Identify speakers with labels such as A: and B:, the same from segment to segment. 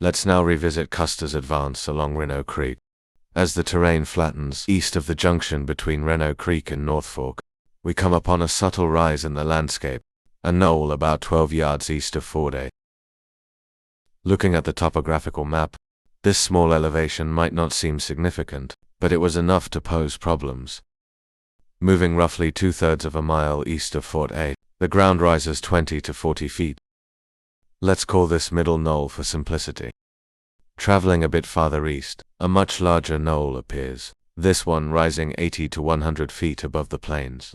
A: Let's now revisit Custer's advance along Reno Creek. As the terrain flattens east of the junction between Reno Creek and North Fork, we come upon a subtle rise in the landscape, a knoll about 12 yards east of Ford A. Looking at the topographical map, this small elevation might not seem significant, but it was enough to pose problems. Moving roughly 2/3 of a mile east of Fort A, the ground rises 20 to 40 feet. Let's call this middle knoll for simplicity. Traveling a bit farther east, a much larger knoll appears, this one rising 80 to 100 feet above the plains.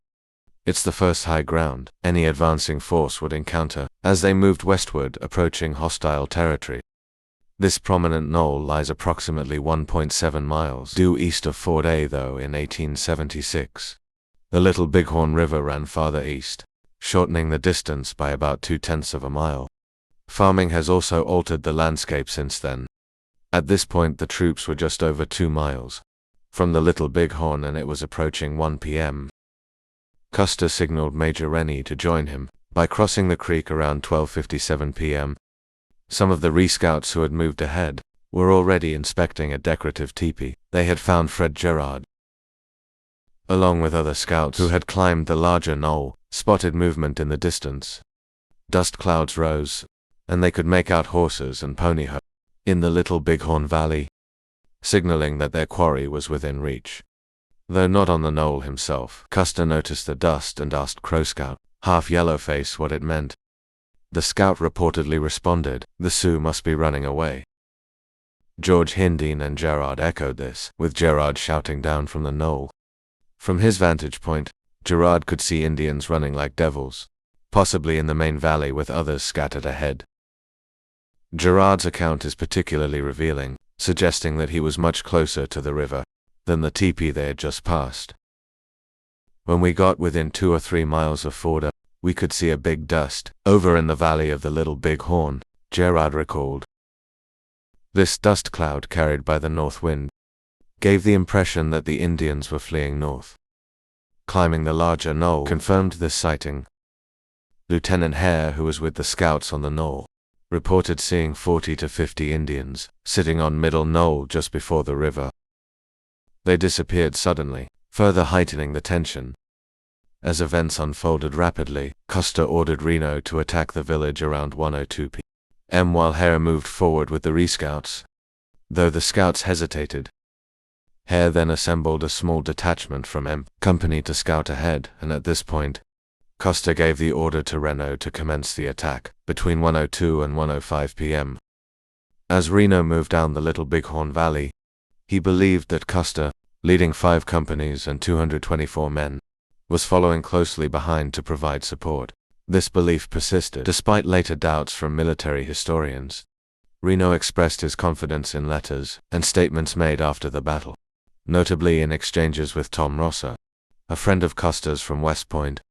A: It's the first high ground any advancing force would encounter as they moved westward, approaching hostile territory. This prominent knoll lies approximately 1.7 miles due east of Fort A, though in 1876. The Little Bighorn River ran farther east, shortening the distance by about 2/10 of a mile. Farming has also altered the landscape since then. At this point the troops were just over 2 miles from the Little Bighorn, and it was approaching 1 p.m. Custer signaled Major Rennie to join him by crossing the creek around 12:57 p.m. Some of the re-scouts who had moved ahead were already inspecting a decorative teepee they had found Fred Gerard. Along with other scouts who had climbed the larger knoll, spotted movement in the distance. Dust clouds rose, and they could make out horses and pony herd in the Little Bighorn Valley, signaling that their quarry was within reach. Though not on the knoll himself, Custer noticed the dust and asked Crow Scout, half Yellowface, what it meant. The scout reportedly responded, "The Sioux must be running away." George Hindine and Gerard echoed this, with Gerard shouting down from the knoll. From his vantage point, Gerard could see Indians running like devils, possibly in the main valley with others scattered ahead. Gerard's account is particularly revealing, suggesting that he was much closer to the river than the teepee they had just passed. When we got within 2 or 3 miles of Ford A, we could see a big dust over in the valley of the Little Bighorn, Gerard recalled. This dust cloud, carried by the north wind, gave the impression that the Indians were fleeing north. Climbing the larger knoll confirmed this sighting. Lieutenant Hare, who was with the scouts on the knoll, reported seeing 40 to 50 Indians sitting on Middle Knoll just before the river. They disappeared suddenly, further heightening the tension. As events unfolded rapidly, Custer ordered Reno to attack the village around 1:02 p.m. while Hare moved forward with the re-scouts. Though the scouts hesitated, Hare then assembled a small detachment from M Company to scout ahead, and at this point, Custer gave the order to Reno to commence the attack between 1:02 and 1:05 p.m. As Reno moved down the Little Bighorn Valley, he believed that Custer, leading 5 companies and 224 men, was following closely behind to provide support. This belief persisted despite later doubts from military historians. Reno expressed his confidence in letters and statements made after the battle, notably in exchanges with Tom Rosser, a friend of Custer's from West Point.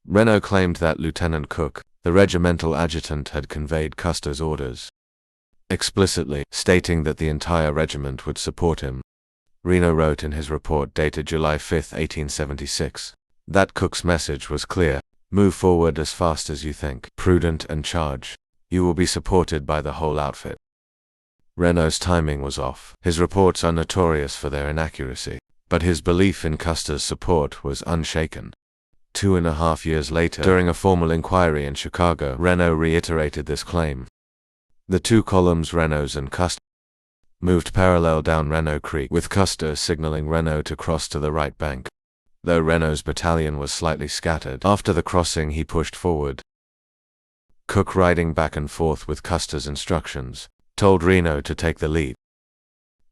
A: Reno claimed that Lieutenant Cook, the regimental adjutant, had conveyed Custer's orders, explicitly stating that the entire regiment would support him. Reno wrote in his report dated July 5, 1876, that Cook's message was clear: "Move forward as fast as you think prudent and charge. You will be supported by the whole outfit." Reno's timing was off. His reports are notorious for their inaccuracy, but his belief in Custer's support was unshaken. 2.5 years later, during a formal inquiry in Chicago, Reno reiterated this claim. The 2 columns, Reno's and Custer, moved parallel down Reno Creek, with Custer signaling Reno to cross to the right bank. Though Reno's battalion was slightly scattered after the crossing, he pushed forward. Cook, riding back and forth with Custer's instructions, told Reno to take the lead.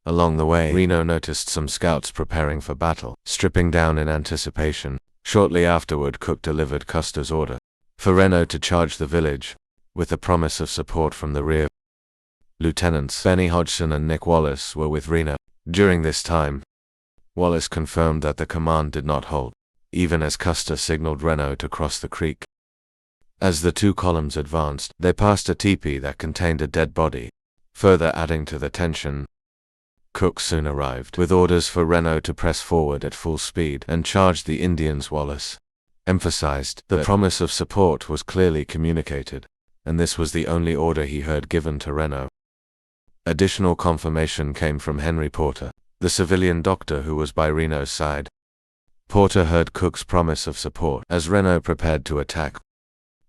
A: Along the way, Reno noticed some scouts preparing for battle, stripping down in anticipation. Shortly afterward, Cook delivered Custer's order for Reno to charge the village, with the promise of support from the rear. Lieutenants Benny Hodgson and Nick Wallace were with Reno during this time. Wallace confirmed that the command did not hold, even as Custer signaled Reno to cross the creek. As the 2 columns advanced, they passed a teepee that contained a dead body, further adding to the tension. Cook soon arrived, with orders for Reno to press forward at full speed and charge the Indians. Wallace emphasized the promise of support was clearly communicated, and this was the only order he heard given to Reno. Additional confirmation came from Henry Porter, the civilian doctor who was by Reno's side. Porter heard Cook's promise of support as Reno prepared to attack.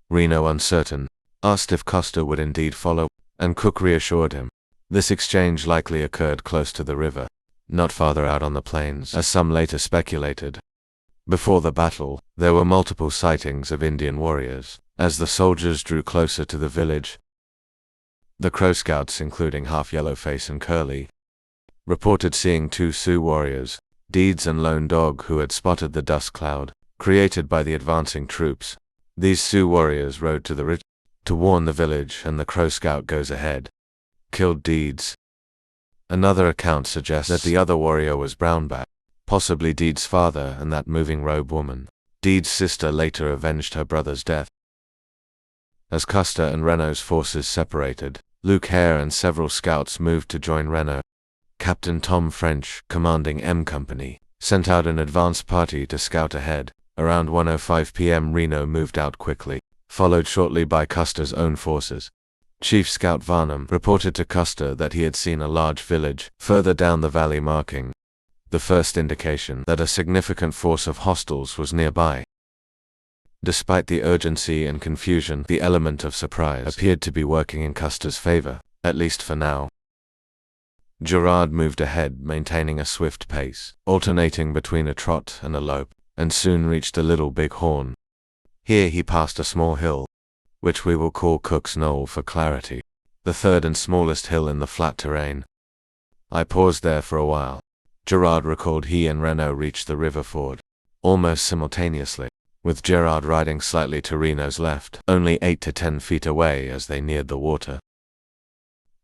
A: Reno, uncertain, asked if Custer would indeed follow, and Cook reassured him. This exchange likely occurred close to the river, not farther out on the plains, as some later speculated. Before the battle, there were multiple sightings of Indian warriors, as the soldiers drew closer to the village. The Crow Scouts, including Half Yellowface and Curly, reported seeing 2 Sioux warriors, Deeds and Lone Dog, who had spotted the dust cloud created by the advancing troops. These Sioux warriors rode to the ridge to warn the village, and the Crow Scout goes ahead, killed Deeds. Another account suggests that the other warrior was Brownback, possibly Deeds' father, and that moving robe woman, Deeds' sister, later avenged her brother's death. As Custer and Reno's forces separated, Luke Hare and several scouts moved to join Reno. Captain Tom French, commanding M Company, sent out an advance party to scout ahead. Around 1:05 p.m. Reno moved out quickly, followed shortly by Custer's own forces. Chief Scout Varnum reported to Custer that he had seen a large village further down the valley, marking the first indication that a significant force of hostiles was nearby. Despite the urgency and confusion, the element of surprise appeared to be working in Custer's favor, at least for now. Gerard moved ahead, maintaining a swift pace, alternating between a trot and a lope, and soon reached the Little Bighorn. Here he passed a small hill, which we will call Cook's Knoll for clarity, the third and smallest hill in the flat terrain. I paused there for a while. Gerard recalled he and Reno reached the river ford almost simultaneously, with Gerard riding slightly to Reno's left, only 8 to 10 feet away as they neared the water.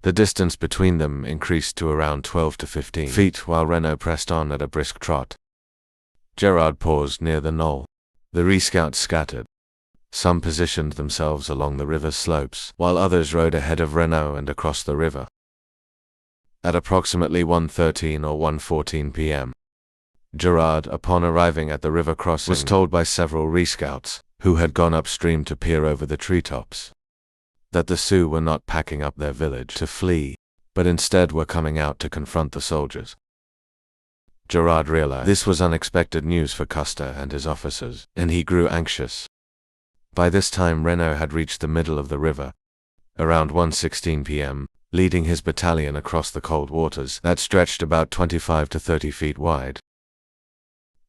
A: The distance between them increased to around 12 to 15 feet while Reno pressed on at a brisk trot. Gerard paused near the knoll. The rescouts scattered. Some positioned themselves along the river's slopes, while others rode ahead of Reno and across the river. At approximately 1:13 or 1:14 p.m., Gerard, upon arriving at the river crossing, was told by several rescouts, who had gone upstream to peer over the treetops, that the Sioux were not packing up their village to flee, but instead were coming out to confront the soldiers. Gerard realized this was unexpected news for Custer and his officers, and he grew anxious. By this time Reno had reached the middle of the river, around 1:16 p.m., leading his battalion across the cold waters that stretched about 25 to 30 feet wide.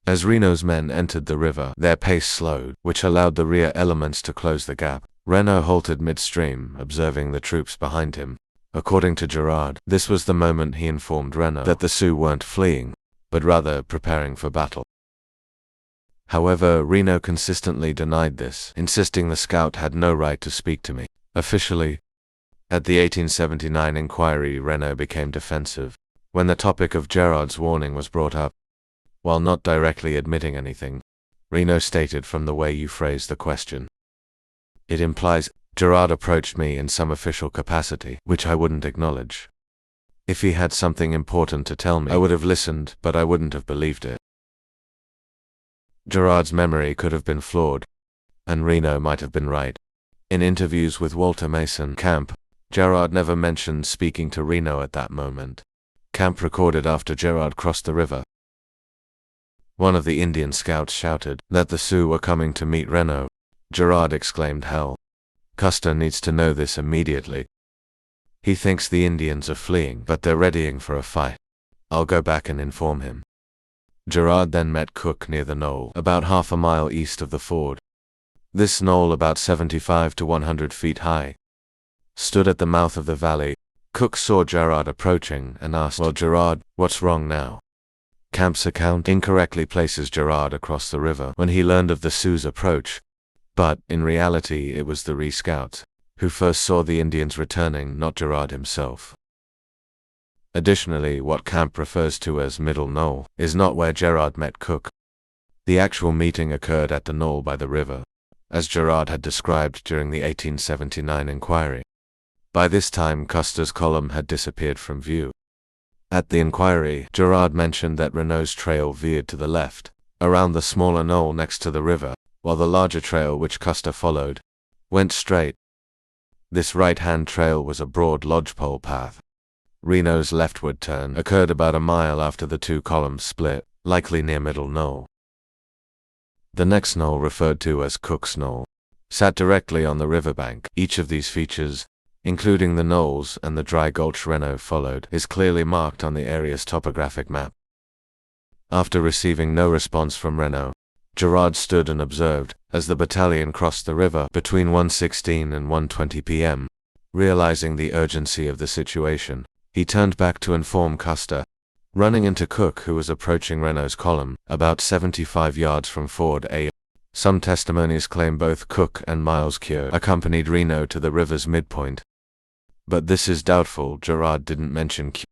A: As Reno's men entered the river, their pace slowed, which allowed the rear elements to close the gap. Reno halted midstream, observing the troops behind him. According to Gerard, this was the moment he informed Reno that the Sioux weren't fleeing, but rather preparing for battle. However, Reno consistently denied this, insisting the scout had no right to speak to me. Officially, at the 1879 inquiry, Reno became defensive when the topic of Gerard's warning was brought up. While not directly admitting anything, Reno stated, "From the way you phrase the question, it implies Gerard approached me in some official capacity, which I wouldn't acknowledge. If he had something important to tell me, I would have listened, but I wouldn't have believed it." Gerard's memory could have been flawed, and Reno might have been right. In interviews with Walter Mason Camp, Gerard never mentioned speaking to Reno at that moment. Camp recorded after Gerard crossed the river. One of the Indian scouts shouted that the Sioux were coming to meet Reno. Gerard exclaimed, "Hell. Custer needs to know this immediately. He thinks the Indians are fleeing, but they're readying for a fight. I'll go back and inform him." Gerard then met Cook near the knoll, about half a mile east of the ford. This knoll, about 75 to 100 feet high, stood at the mouth of the valley. Cook saw Gerard approaching and asked, "Well, Gerard, what's wrong now?" Camp's account incorrectly places Gerard across the river when he learned of the Sioux's approach, but, in reality, it was the rescouts who first saw the Indians returning, not Gerard himself. Additionally, what Camp refers to as Middle Knoll is not where Gerard met Cook. The actual meeting occurred at the knoll by the river, as Gerard had described during the 1879 inquiry. By this time, Custer's column had disappeared from view. At the inquiry, Gerard mentioned that Reno's trail veered to the left, around the smaller knoll next to the river, while the larger trail, which Custer followed, went straight. This right-hand trail was a broad lodgepole path, Reno's leftward turn occurred about a mile after the two columns split, likely near Middle Knoll. The next knoll, referred to as Cook's Knoll, sat directly on the riverbank. Each of these features, including the knolls and the dry gulch Reno followed, is clearly marked on the area's topographic map. After receiving no response from Reno, Gerard stood and observed as the battalion crossed the river between 1:16 and 1:20 p.m. Realizing the urgency of the situation, he turned back to inform Custer, running into Cook, who was approaching Reno's column about 75 yards from Ford A. Some testimonies claim both Cook and Miles Keogh accompanied Reno to the river's midpoint, but this is doubtful. Gerard didn't mention Keogh,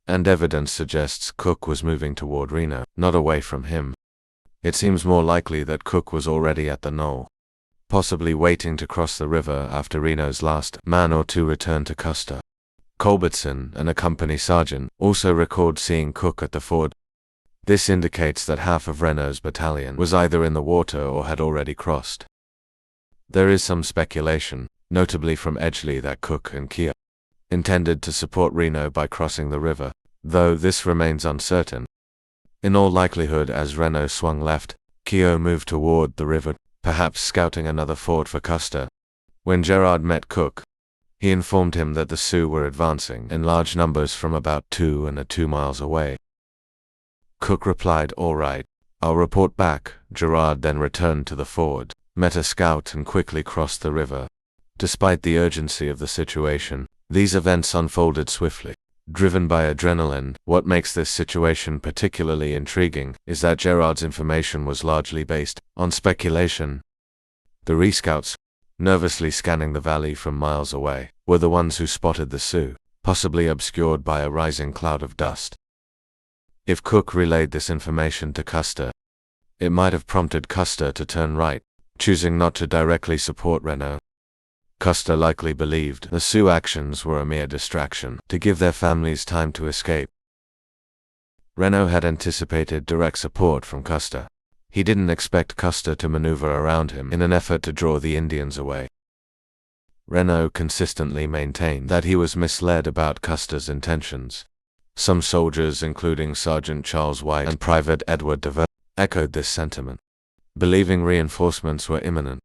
A: and evidence suggests Cook was moving toward Reno, not away from him. It seems more likely that Cook was already at the knoll, possibly waiting to cross the river after Reno's last man or two returned to Custer. Culbertson, and a company sergeant, also record seeing Cook at the ford. This indicates that half of Reno's battalion was either in the water or had already crossed. There is some speculation, notably from Edgley, that Cook and Keogh intended to support Reno by crossing the river, though this remains uncertain. In all likelihood, as Reno swung left, Keogh moved toward the river, perhaps scouting another ford for Custer. When Gerard met Cook, he informed him that the Sioux were advancing in large numbers from about 2 miles away. Cook replied, "All right, I'll report back." Gerard then returned to the ford, met a scout, and quickly crossed the river. Despite the urgency of the situation, these events unfolded swiftly. Driven by adrenaline, what makes this situation particularly intriguing is that Gerard's information was largely based on speculation. The rescouts, nervously scanning the valley from miles away, were the ones who spotted the Sioux, possibly obscured by a rising cloud of dust. If Cook relayed this information to Custer, it might have prompted Custer to turn right, choosing not to directly support Reno. Custer likely believed the Sioux actions were a mere distraction to give their families time to escape. Reno had anticipated direct support from Custer. He didn't expect Custer to maneuver around him in an effort to draw the Indians away. Reno consistently maintained that he was misled about Custer's intentions. Some soldiers, including Sergeant Charles White and Private Edward DeVere, echoed this sentiment, believing reinforcements were imminent.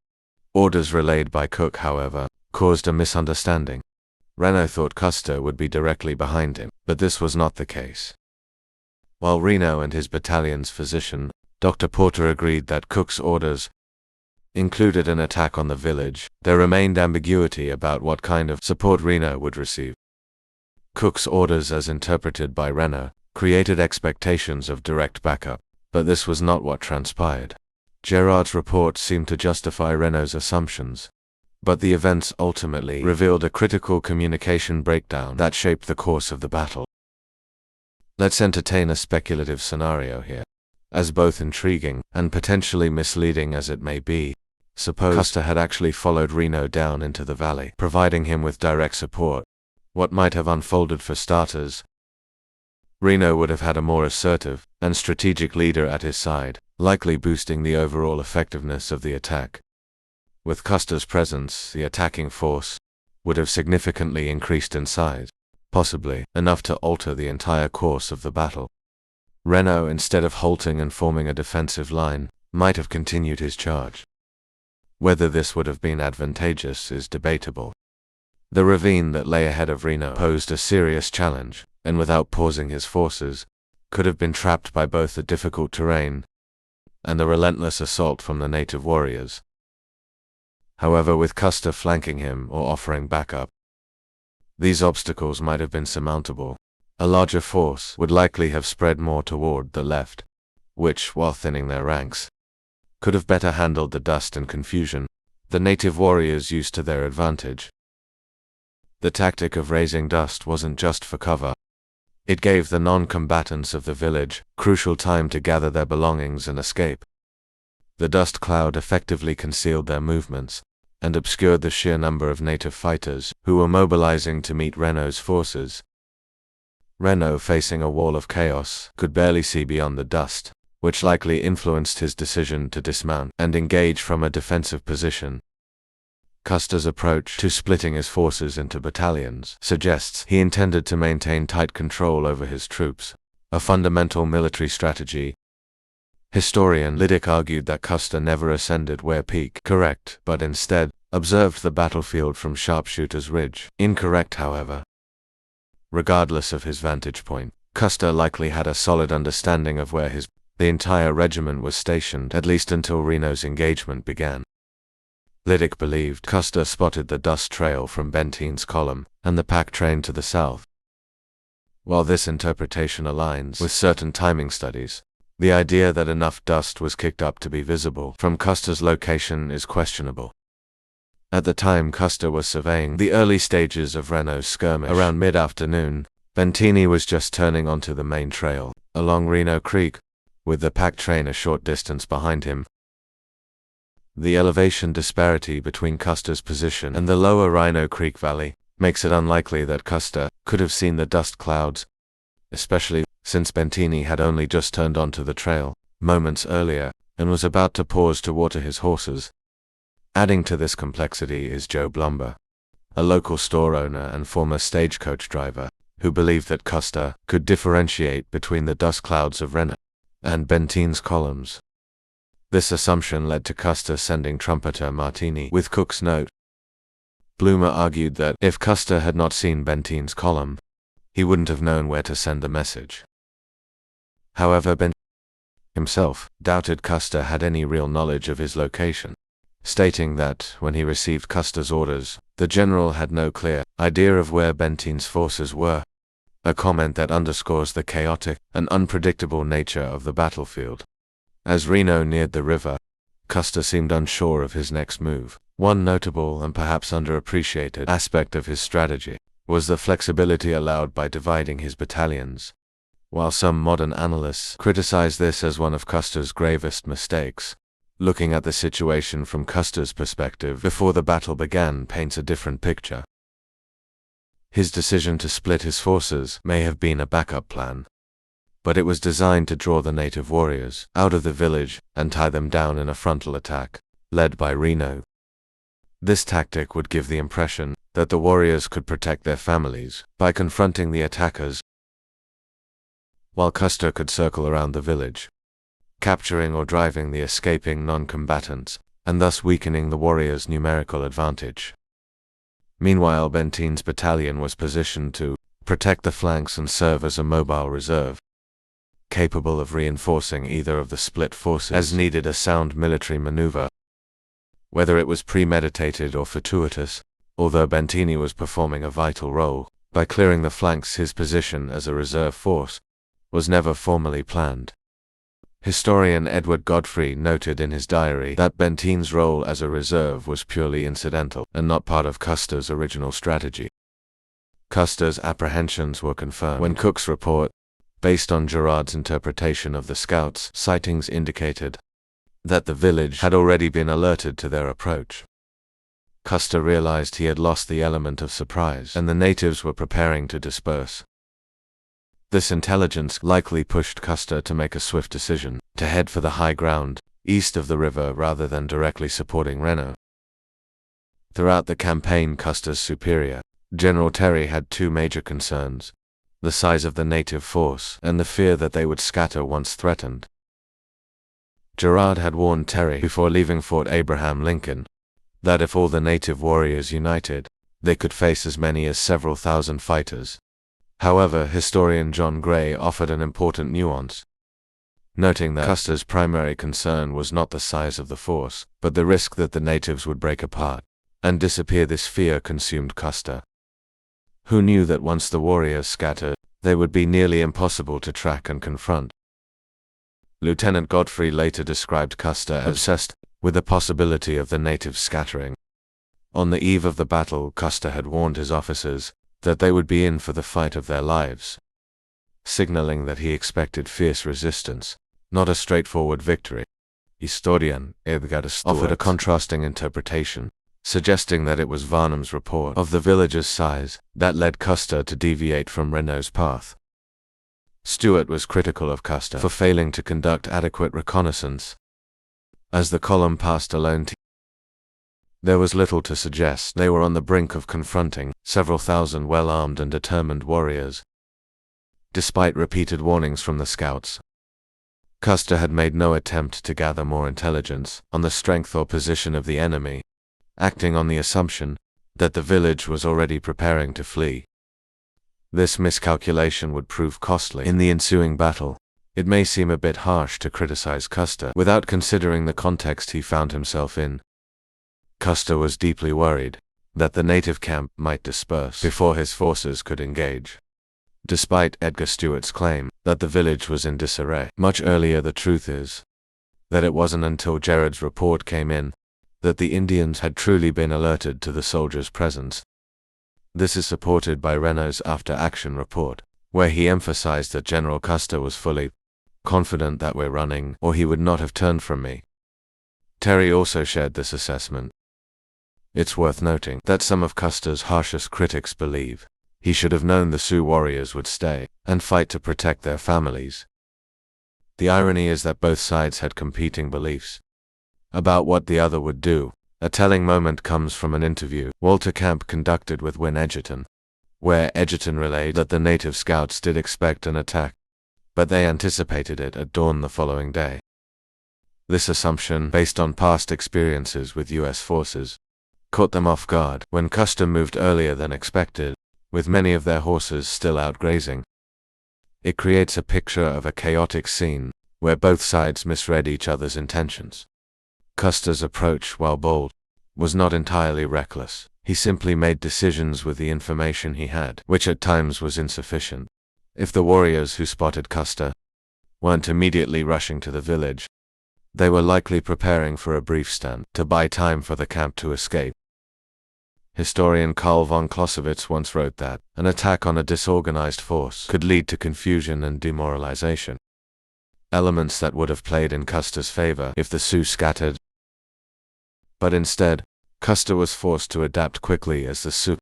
A: Orders relayed by Cook, however, caused a misunderstanding. Reno thought Custer would be directly behind him, but this was not the case. While Reno and his battalion's physician, Dr. Porter, agreed that Cook's orders included an attack on the village, there remained ambiguity about what kind of support Reno would receive. Cook's orders, as interpreted by Reno, created expectations of direct backup, but this was not what transpired. Gerard's report seemed to justify Reno's assumptions, but the events ultimately revealed a critical communication breakdown that shaped the course of the battle. Let's entertain a speculative scenario here. As both intriguing and potentially misleading as it may be, suppose Custer had actually followed Reno down into the valley, providing him with direct support. What might have unfolded? For starters, Reno would have had a more assertive and strategic leader at his side, likely boosting the overall effectiveness of the attack. With Custer's presence, the attacking force would have significantly increased in size, possibly enough to alter the entire course of the battle. Reno, instead of halting and forming a defensive line, might have continued his charge. Whether this would have been advantageous is debatable. The ravine that lay ahead of Reno posed a serious challenge, and without pausing his forces, could have been trapped by both the difficult terrain and the relentless assault from the native warriors. However, with Custer flanking him or offering backup, these obstacles might have been surmountable. A larger force would likely have spread more toward the left, which, while thinning their ranks, could have better handled the dust and confusion the native warriors used to their advantage. The tactic of raising dust wasn't just for cover. It gave the non-combatants of the village crucial time to gather their belongings and escape. The dust cloud effectively concealed their movements and obscured the sheer number of native fighters who were mobilizing to meet Reno's forces. Reno, facing a wall of chaos, could barely see beyond the dust, which likely influenced his decision to dismount and engage from a defensive position. Custer's approach to splitting his forces into battalions suggests he intended to maintain tight control over his troops, a fundamental military strategy. Historian Liddick argued that Custer never ascended Ware Peak, correct, but instead observed the battlefield from Sharpshooter's Ridge, incorrect however. Regardless of his vantage point, Custer likely had a solid understanding of where the entire regiment was stationed, at least until Reno's engagement began. Liddick believed Custer spotted the dust trail from Benteen's column and the pack train to the south. While this interpretation aligns with certain timing studies, the idea that enough dust was kicked up to be visible from Custer's location is questionable. At the time Custer was surveying the early stages of Reno's skirmish around mid-afternoon, Benteen was just turning onto the main trail, along Reno Creek, with the pack train a short distance behind him. The elevation disparity between Custer's position and the lower Reno Creek Valley makes it unlikely that Custer could have seen the dust clouds, especially since Benteen had only just turned onto the trail moments earlier and was about to pause to water his horses. Adding to this complexity is Joe Blumber, a local store owner and former stagecoach driver, who believed that Custer could differentiate between the dust clouds of Reno and Benteen's columns. This assumption led to Custer sending trumpeter Martini with Cook's note. Bloomer argued that if Custer had not seen Benteen's column, he wouldn't have known where to send the message. However, Benteen himself doubted Custer had any real knowledge of his location, stating that when he received Custer's orders, the general had no clear idea of where Benteen's forces were, a comment that underscores the chaotic and unpredictable nature of the battlefield. As Reno neared the river, Custer seemed unsure of his next move. One notable and perhaps underappreciated aspect of his strategy was the flexibility allowed by dividing his battalions. While some modern analysts criticize this as one of Custer's gravest mistakes, looking at the situation from Custer's perspective before the battle began paints a different picture. His decision to split his forces may have been a backup plan, but it was designed to draw the native warriors out of the village and tie them down in a frontal attack, led by Reno. This tactic would give the impression that the warriors could protect their families by confronting the attackers, while Custer could circle around the village, capturing or driving the escaping non-combatants, and thus weakening the warriors' numerical advantage. Meanwhile, Benteen's battalion was positioned to protect the flanks and serve as a mobile reserve, capable of reinforcing either of the split forces as needed. A sound military maneuver, whether it was premeditated or fortuitous, although Benteen was performing a vital role by clearing the flanks. His position as a reserve force was never formally planned. Historian Edward Godfrey noted in his diary that Benteen's role as a reserve was purely incidental and not part of Custer's original strategy. Custer's apprehensions were confirmed when Cook's report, based on Gerard's interpretation of the scouts' sightings, indicated that the village had already been alerted to their approach. Custer realized he had lost the element of surprise, and the natives were preparing to disperse. This intelligence likely pushed Custer to make a swift decision to head for the high ground east of the river rather than directly supporting Reno. Throughout the campaign, Custer's superior, General Terry, had two major concerns: the size of the native force and the fear that they would scatter once threatened. Gerard had warned Terry before leaving Fort Abraham Lincoln that if all the native warriors united, they could face as many as several thousand fighters. However, historian John Gray offered an important nuance, noting that Custer's primary concern was not the size of the force, but the risk that the natives would break apart and disappear. This fear consumed Custer, who knew that once the warriors scattered, they would be nearly impossible to track and confront. Lieutenant Godfrey later described Custer as obsessed with the possibility of the natives scattering. On the eve of the battle, Custer had warned his officers that they would be in for the fight of their lives, signaling that he expected fierce resistance, not a straightforward victory. Historian Edgar Stewart offered a contrasting interpretation, suggesting that it was Varnum's report of the village's size that led Custer to deviate from Reno's path. Stewart was critical of Custer for failing to conduct adequate reconnaissance. As the column passed a lone There was little to suggest they were on the brink of confronting several thousand well-armed and determined warriors. Despite repeated warnings from the scouts, Custer had made no attempt to gather more intelligence on the strength or position of the enemy, acting on the assumption that the village was already preparing to flee. This miscalculation would prove costly in the ensuing battle. It may seem a bit harsh to criticize Custer without considering the context he found himself in. Custer was deeply worried that the native camp might disperse before his forces could engage. Despite Edgar Stewart's claim that the village was in disarray much earlier, the truth is that it wasn't until Jared's report came in that the Indians had truly been alerted to the soldiers' presence. This is supported by Renault's after-action report, where he emphasized that General Custer was fully confident that we're running, or he would not have turned from me. Terry also shared this assessment. It's worth noting that some of Custer's harshest critics believe he should have known the Sioux warriors would stay and fight to protect their families. The irony is that both sides had competing beliefs about what the other would do. A telling moment comes from an interview Walter Camp conducted with Win Edgerton, where Edgerton relayed that the native scouts did expect an attack, but they anticipated it at dawn the following day. This assumption, based on past experiences with U.S. forces, caught them off guard when Custer moved earlier than expected, with many of their horses still out grazing. It creates a picture of a chaotic scene where both sides misread each other's intentions. Custer's approach, while bold, was not entirely reckless. He simply made decisions with the information he had, which at times was insufficient. If the warriors who spotted Custer weren't immediately rushing to the village, they were likely preparing for a brief stand to buy time for the camp to escape. Historian Karl von Clausewitz once wrote that an attack on a disorganized force could lead to confusion and demoralization, elements that would have played in Custer's favor if the Sioux scattered. But instead, Custer was forced to adapt quickly as the Sioux,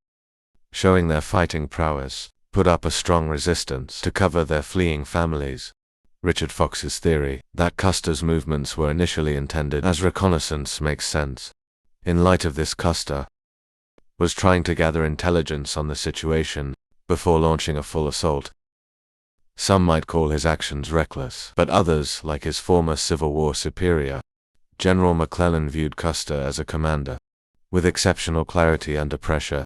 A: showing their fighting prowess, put up a strong resistance to cover their fleeing families. Richard Fox's theory that Custer's movements were initially intended as reconnaissance makes sense. In light of this, Custer was trying to gather intelligence on the situation before launching a full assault. Some might call his actions reckless, but others, like his former Civil War superior, General McClellan, viewed Custer as a commander with exceptional clarity under pressure.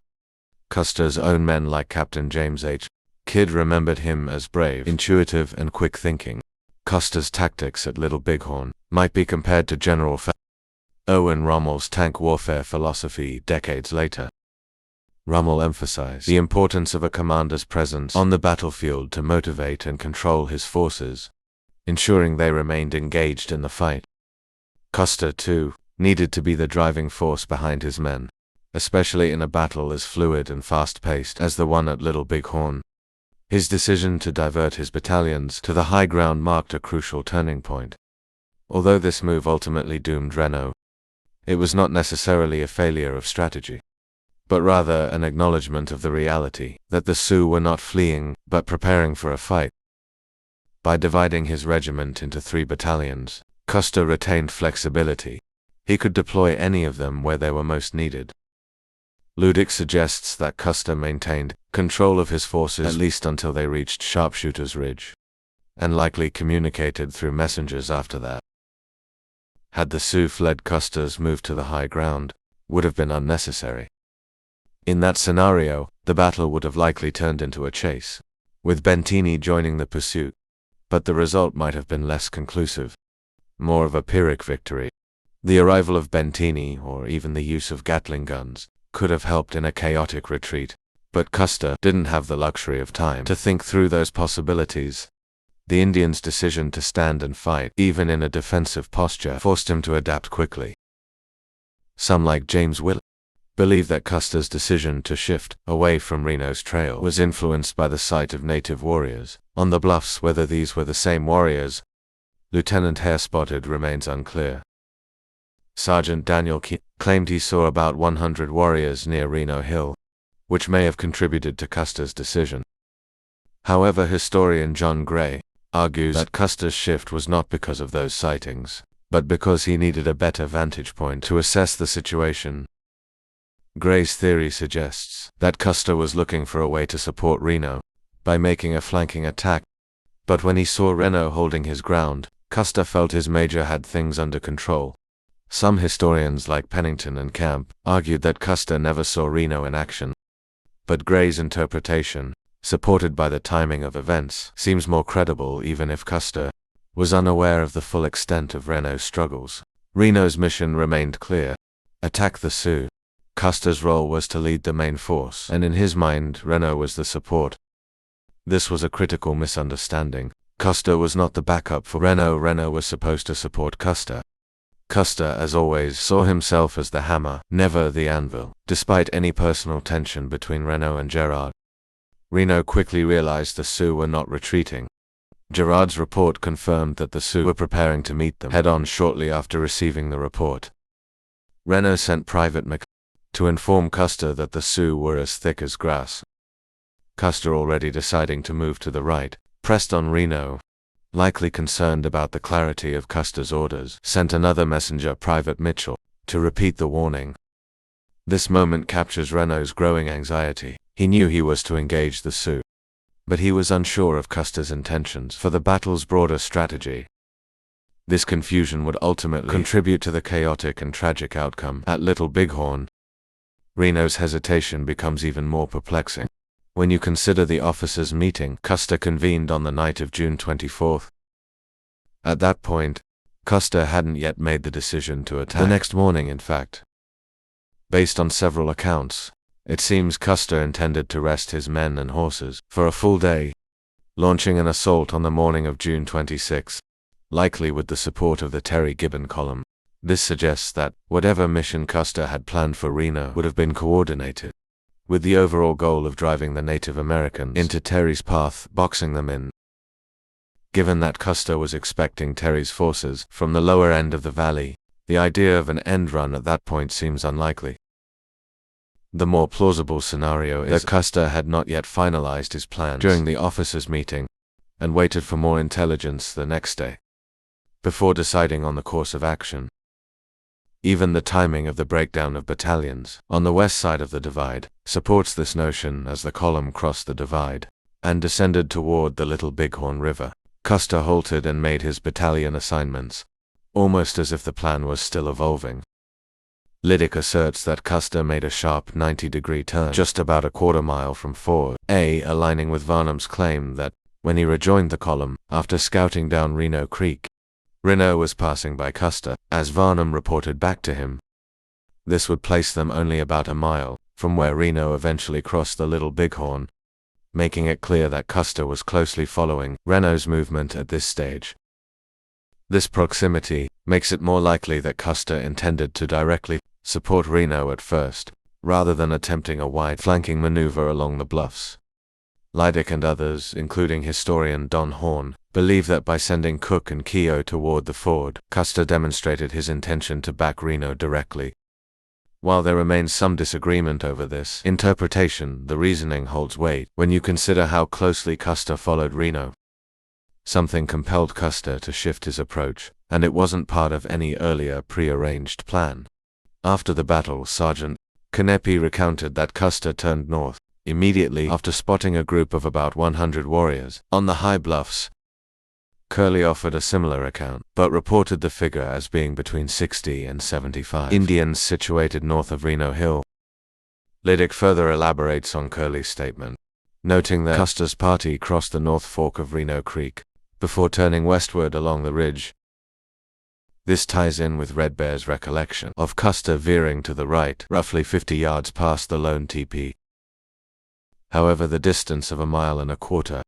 A: Custer's own men like Captain James H. Kidd remembered him as brave, intuitive, and quick-thinking. Custer's tactics at Little Bighorn might be compared to General Erwin Rommel's tank warfare philosophy decades later. Rommel emphasized the importance of a commander's presence on the battlefield to motivate and control his forces, ensuring they remained engaged in the fight. Custer, too, needed to be the driving force behind his men, especially in a battle as fluid and fast-paced as the one at Little Bighorn. His decision to divert his battalions to the high ground marked a crucial turning point. Although this move ultimately doomed Renault, it was not necessarily a failure of strategy, but rather an acknowledgement of the reality that the Sioux were not fleeing, but preparing for a fight. By dividing his regiment into 3 battalions, Custer retained flexibility. He could deploy any of them where they were most needed. Ludick suggests that Custer maintained control of his forces at least until they reached Sharpshooter's Ridge, and likely communicated through messengers after that. Had the Sioux fled, Custer's move to the high ground would have been unnecessary. In that scenario, the battle would have likely turned into a chase, with Bentigny joining the pursuit, but the result might have been less conclusive, more of a Pyrrhic victory. The arrival of Bentigny, or even the use of Gatling guns, could have helped in a chaotic retreat, but Custer didn't have the luxury of time to think through those possibilities. The Indians' decision to stand and fight, even in a defensive posture, forced him to adapt quickly. Some, like James Willett, believe that Custer's decision to shift away from Reno's trail was influenced by the sight of native warriors on the bluffs. Whether these were the same warriors Lieutenant Hare spotted remains unclear. Sergeant Daniel Key claimed he saw about 100 warriors near Reno Hill, which may have contributed to Custer's decision. However, historian John Gray argues that Custer's shift was not because of those sightings, but because he needed a better vantage point to assess the situation. Gray's theory suggests that Custer was looking for a way to support Reno by making a flanking attack, but when he saw Reno holding his ground, Custer felt his major had things under control. Some historians like Pennington and Camp argued that Custer never saw Reno in action, but Gray's interpretation, supported by the timing of events, seems more credible even if Custer was unaware of the full extent of Reno's struggles. Reno's mission remained clear: attack the Sioux. Custer's role was to lead the main force, and in his mind, Reno was the support. This was a critical misunderstanding. Custer was not the backup for Reno. Reno was supposed to support Custer. Custer, as always, saw himself as the hammer, never the anvil, despite any personal tension between Reno and Gerard. Reno quickly realized the Sioux were not retreating. Gerard's report confirmed that the Sioux were preparing to meet them head-on shortly after receiving the report. Reno sent Private McCulloch to inform Custer that the Sioux were as thick as grass. Custer, already deciding to move to the right, pressed on Reno, likely concerned about the clarity of Custer's orders, sent another messenger, Private Mitchell, to repeat the warning. This moment captures Reno's growing anxiety. He knew he was to engage the Sioux, but he was unsure of Custer's intentions for the battle's broader strategy. This confusion would ultimately contribute to the chaotic and tragic outcome at Little Bighorn. Reno's hesitation becomes even more perplexing when you consider the officers' meeting Custer convened on the night of June 24th. At that point, Custer hadn't yet made the decision to attack. The next morning, in fact. Based on several accounts, it seems Custer intended to rest his men and horses for a full day, launching an assault on the morning of June 26, likely with the support of the Terry Gibbon column. This suggests that whatever mission Custer had planned for Reno would have been coordinated, with the overall goal of driving the Native Americans into Terry's path, boxing them in. Given that Custer was expecting Terry's forces from the lower end of the valley, the idea of an end run at that point seems unlikely. The more plausible scenario is that Custer had not yet finalized his plans during the officers' meeting and waited for more intelligence the next day before deciding on the course of action. Even the timing of the breakdown of battalions on the west side of the divide supports this notion. As the column crossed the divide and descended toward the Little Bighorn River, Custer halted and made his battalion assignments, almost as if the plan was still evolving. Liddick asserts that Custer made a sharp 90-degree turn just about a quarter-mile from Fort A, aligning with Varnum's claim that, when he rejoined the column after scouting down Reno Creek, Reno was passing by Custer, as Varnum reported back to him. This would place them only about a mile from where Reno eventually crossed the Little Bighorn, making it clear that Custer was closely following Reno's movement at this stage. This proximity makes it more likely that Custer intended to directly support Reno at first, rather than attempting a wide flanking maneuver along the bluffs. Liddick and others, including historian Don Horn, believe that by sending Cook and Keogh toward the ford, Custer demonstrated his intention to back Reno directly. While there remains some disagreement over this interpretation, the reasoning holds weight when you consider how closely Custer followed Reno. Something compelled Custer to shift his approach, and it wasn't part of any earlier pre-arranged plan. After the battle, Sergeant Canepi recounted that Custer turned north immediately after spotting a group of about 100 warriors on the high bluffs. Curley offered a similar account, but reported the figure as being between 60 and 75 Indians situated north of Reno Hill. Liddick further elaborates on Curley's statement, noting that Custer's party crossed the north fork of Reno Creek before turning westward along the ridge. This ties in with Red Bear's recollection of Custer veering to the right, roughly 50 yards past the lone teepee. However, the distance of 1.25 miles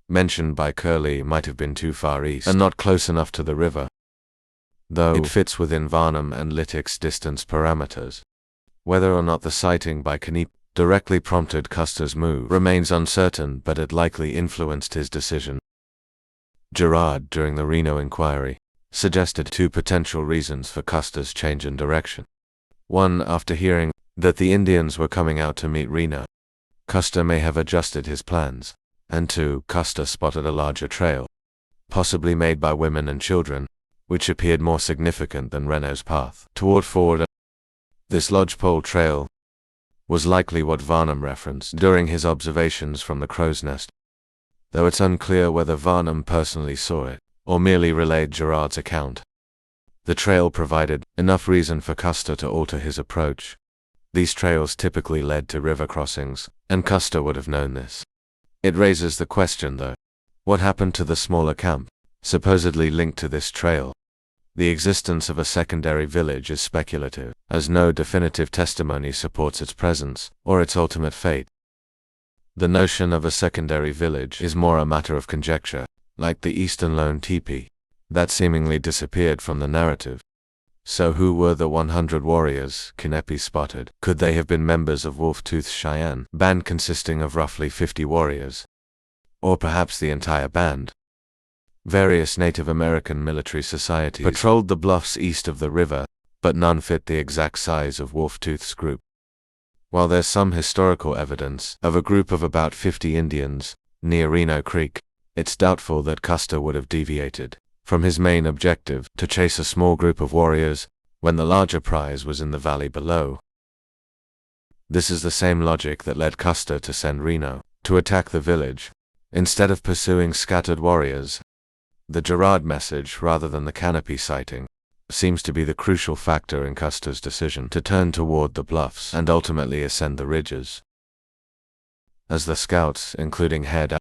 A: mentioned by Curley might have been too far east and not close enough to the river, though it fits within Varnum and Liddick's distance parameters. Whether or not the sighting by Canepi directly prompted Custer's move remains uncertain, but it likely influenced his decision. Gerard, during the Reno inquiry, suggested two potential reasons for Custer's change in direction. One, after hearing that the Indians were coming out to meet Reno, Custer may have adjusted his plans. And two, Custer spotted a larger trail, possibly made by women and children, which appeared more significant than Reno's path toward Ford. This lodgepole trail was likely what Varnum referenced during his observations from the crow's nest, though it's unclear whether Varnum personally saw it, or merely relayed Gerard's account. The trail provided enough reason for Custer to alter his approach. These trails typically led to river crossings, and Custer would have known this. It raises the question, though, what happened to the smaller camp, supposedly linked to this trail? The existence of a secondary village is speculative, as no definitive testimony supports its presence, or its ultimate fate. The notion of a secondary village is more a matter of conjecture, like the Eastern Lone Teepee, that seemingly disappeared from the narrative. So who were the 100 warriors Canepi spotted? Could they have been members of Wolf-Tooth's Cheyenne band consisting of roughly 50 warriors? Or perhaps the entire band? Various Native American military societies patrolled the bluffs east of the river, but none fit the exact size of Wolf-Tooth's group. While there's some historical evidence of a group of about 50 Indians near Reno Creek, it's doubtful that Custer would have deviated from his main objective to chase a small group of warriors when the larger prize was in the valley below. This is the same logic that led Custer to send Reno to attack the village, instead of pursuing scattered warriors. The Gerard message, rather than the canopy sighting, seems to be the crucial factor in Custer's decision to turn toward the bluffs and ultimately ascend the ridges. As the scouts, including Head,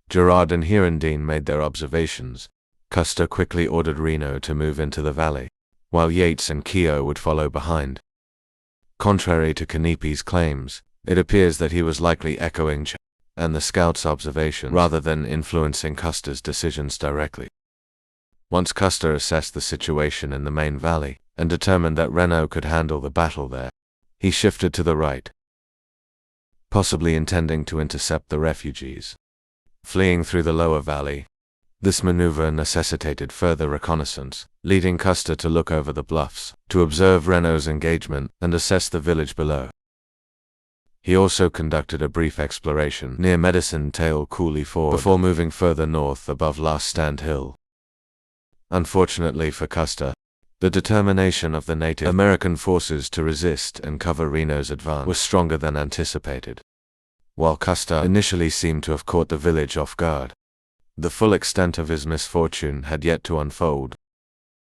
A: Gerard and Hirondine, made their observations, Custer quickly ordered Reno to move into the valley, while Yates and Keogh would follow behind. Contrary to Canepi's claims, it appears that he was likely echoing and the scouts' observation rather than influencing Custer's decisions directly. Once Custer assessed the situation in the main valley and determined that Reno could handle the battle there, he shifted to the right, possibly intending to intercept the refugees fleeing through the lower valley. This maneuver necessitated further reconnaissance, leading Custer to look over the bluffs to observe Reno's engagement and assess the village below. He also conducted a brief exploration near Medicine Tail Coulee Ford before moving further north above Last Stand Hill. Unfortunately for Custer, the determination of the Native American forces to resist and cover Reno's advance was stronger than anticipated. While Custer initially seemed to have caught the village off guard, the full extent of his misfortune had yet to unfold.